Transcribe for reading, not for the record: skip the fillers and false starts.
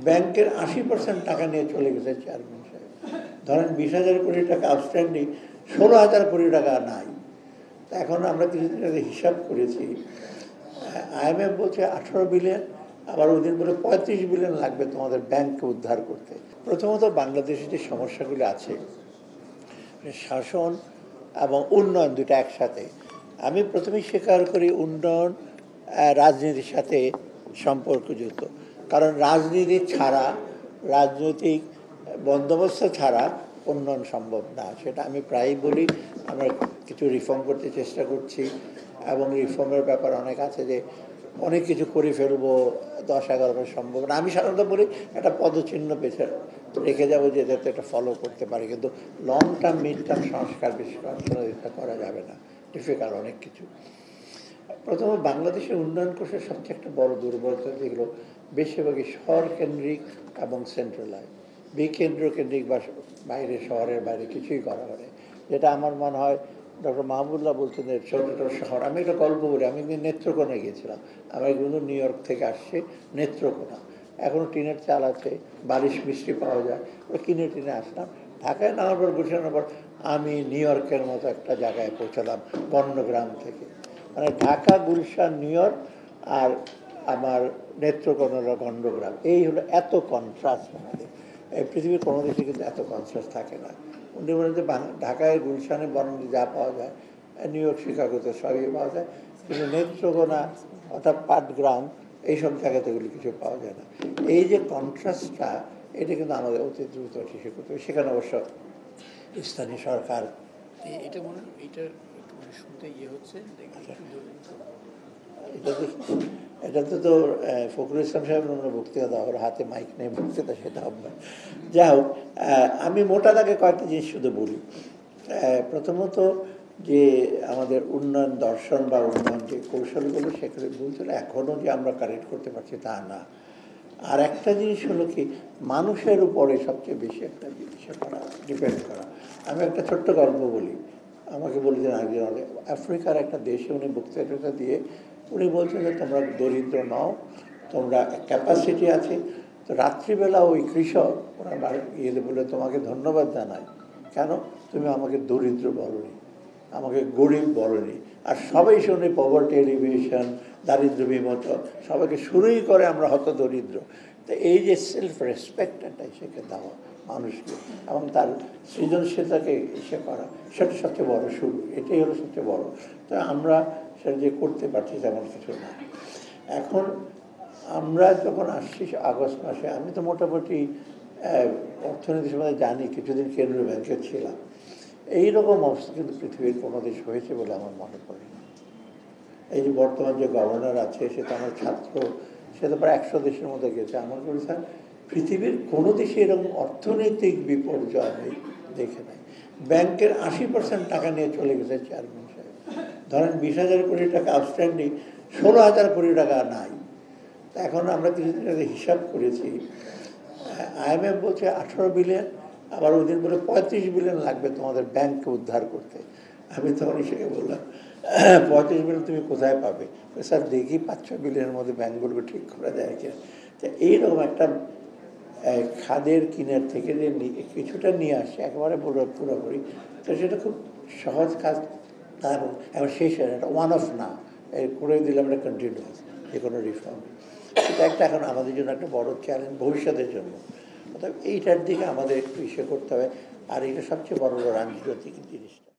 ব্যাংকের 80% টাকা নিয়ে চলে গেছে চেয়ারম্যান সাহেব। ধরেন 20,000 কোটি টাকা আউটস্ট্যান্ডিং, 16,000 কোটি টাকা নাই। এখন আমরা কিছুদিন আগে হিসাব করেছি, IMF বলছে 18 বিলিয়ন, আবার ওদিন বলে 35 বিলিয়ন লাগবে তোমাদের ব্যাংককে উদ্ধার করতে। প্রথমত বাংলাদেশে যে সমস্যাগুলি আছে, শাসন এবং উন্নয়ন দুটো একসাথে। আমি প্রথমেই স্বীকার করি উন্নয়ন রাজনীতির সাথে সম্পর্কযুক্ত, কারণ রাজনীতি ছাড়া, রাজনৈতিক বন্দোবস্ত ছাড়া উন্নয়ন সম্ভব না। সেটা আমি প্রায়ই বলি। আমরা কিছু রিফর্ম করতে চেষ্টা করছি এবং রিফর্মের ব্যাপার অনেক আছে, যে অনেক কিছু করে ফেলবো, 10-11 সম্ভব না। আমি সাধারণত বলি একটা পদচিহ্ন পেছনে রেখে যাবো, যে যাতে এটা ফলো করতে পারি, কিন্তু লং টার্ম মিড টার্ম সংস্কার বেশি করা যাবে না, ডিফিকাল্ট অনেক কিছু। প্রথমে বাংলাদেশের উন্নয়ন কোষের সবচেয়ে একটা বড় দুর্বলতা, যেগুলো বেশিরভাগই শহর কেন্দ্রিক এবং সেন্ট্রালাইজ, বিকেন্দ্র কেন্দ্রিক বা বাইরে, শহরের বাইরে কিছুই করা হয়। যেটা আমার মনে হয় ডক্টর মাহবুবুল্লাহ বলছেন যে ছোটো ছোটো শহর। আমি একটা গল্প বলি, আমি একদিন নেত্রকোনায় গিয়েছিলাম। আমার কিন্তু নিউ ইয়র্ক থেকে আসছে নেত্রকোনা, এখনও টিনের চাল আছে, বালিশ মিষ্টি পাওয়া যায়, ওরা কিনে টিনে আসলাম। ঢাকায় নামার পর গুছানোর পর আমি নিউ ইয়র্কের মতো একটা জায়গায় পৌঁছালাম বর্ণগ্রাম থেকে। মানে ঢাকা, গুলশান, নিউ ইয়র্ক আর আমার নেত্রকোনার গণ্ডগ্রাম, এই হলো এত কন্ট্রাস্ট। আমাদের পৃথিবীর কোনো দেশে কিন্তু এত কন্ট্রাস্ট থাকে না। উনি বলেন যে ঢাকায়, গুলশানে বর্ণে যা পাওয়া যায়, নিউ ইয়র্ক, শিকাগোতে সবই পাওয়া যায়, কিন্তু নেত্রকোনা অর্থাৎ পাটগ্রাম এইসব জায়গাতে এগুলি কিছু পাওয়া যায় না। এই যে কন্ট্রাস্টটা, এটা কিন্তু আমাদের অতি দ্রুত ঠিক করতে হবে। সেখানে অবশ্য স্থানীয় সরকার এটা মনে হয় এটা শুনতে হচ্ছে। এটাতে তো ফখরুল ইসলাম সাহেব আমরা বক্তৃতা দেওয়া, ওর হাতে মাইক নেই, বক্তৃতা সেটা হবে না। যাই হোক, আমি মোটা দাগে কয়েকটা জিনিস শুধু বলি। প্রথমত, যে আমাদের উন্নয়ন দর্শন বা উন্নয়ন যে কৌশলগুলো, সেগুলো বলছিল এখনও যে আমরা কারেক্ট করতে পারছি তা না। আর একটা জিনিস হলো কি, মানুষের উপরে সবচেয়ে বেশি একটা জিনিস করা, ডিপেন্ড করা। আমি একটা ছোট্ট গল্প বলি। আমাকে বলেছেন আগে, আফ্রিকার একটা দেশে উনি বক্তৃতা দিয়ে উনি বলছেন যে তোমরা দরিদ্র নও, তোমরা ক্যাপাসিটি আছে। তো রাত্রিবেলা ওই কৃষক ওনার ইয়েতে বলে, তোমাকে ধন্যবাদ জানাই, কেন তুমি আমাকে দরিদ্র বলনি, আমাকে গরিব বলনি। আর সবাই শুনে পভার্টি এলিভেশন, দারিদ্র বিমোচন, সবাইকে শুরুই করে আমরা হত দরিদ্র। তো এই যে সেলফ রেসপেক্টটাই সেকে দেওয়া মানুষকে এবং তার সৃজনশীলতাকে ইসে করা, সেটা সবচেয়ে বড় শুরু। এটাই হলো সবচেয়ে বড়। তো আমরা সেটা যে করতে পারছি তেমন কিছু না। এখন আমরা যখন আসছি আগস্ট মাসে, আমি তো মোটামুটি অর্থনীতির সম্বন্ধে জানি, কিছুদিন কেন্দ্রীয় ব্যাংকে ছিলাম। এইরকম অবস্থা কিন্তু পৃথিবীর কোনো দেশ হয়েছে বলে আমার মনে পড়ে না। এই যে বর্তমান যে গভর্নর আছে, সে তো আমার ছাত্র, সে তো প্রায় 100 দেশের মধ্যে গেছে। আমার মনে হয় পৃথিবীর কোনো দেশে এরকম অর্থনৈতিক বিপর্যয় আমি দেখে নাই। ব্যাংকের 80% টাকা নিয়ে চলে গেছে চেয়ারম্যান সাহেব। ধরেন 20,000 কোটি টাকা আউটস্ট্যান্ডিং, 16,000 কোটি টাকা নাই। এখন আমরা কিছুদিন আগে হিসাব করেছি, IMF বলছে 18 বিলিয়ন, আবার ওদিন বলে 35 বিলিয়ন লাগবে তোমাদের ব্যাংককে উদ্ধার করতে। আমি তখন সেকে বললাম, 35 বিলিয়ন তুমি কোথায় পাবে? স্যার দেখি 5-6 বিলিয়নের মধ্যে ব্যাংকগুলোকে ঠিক করা যায় কিনা। তো এইরকম একটা খাদের কিনার থেকে যে কিছুটা নিয়ে আসে একেবারে পুরোপুরি, তো সেটা খুব সহজ কাজ না, এবং শেষ এটা ওয়ান অফ না, করে দিলাম এটা কন্টিনিউয়াস যে কোনো রিফর্ম। এটা একটা এখন আমাদের জন্য একটা বড় চ্যালেঞ্জ ভবিষ্যতের জন্য। অর্থাৎ এইটার দিকে আমাদের একটু ইসে করতে হবে। আর এটা সবচেয়ে বড় রাজনৈতিক জিনিসটা।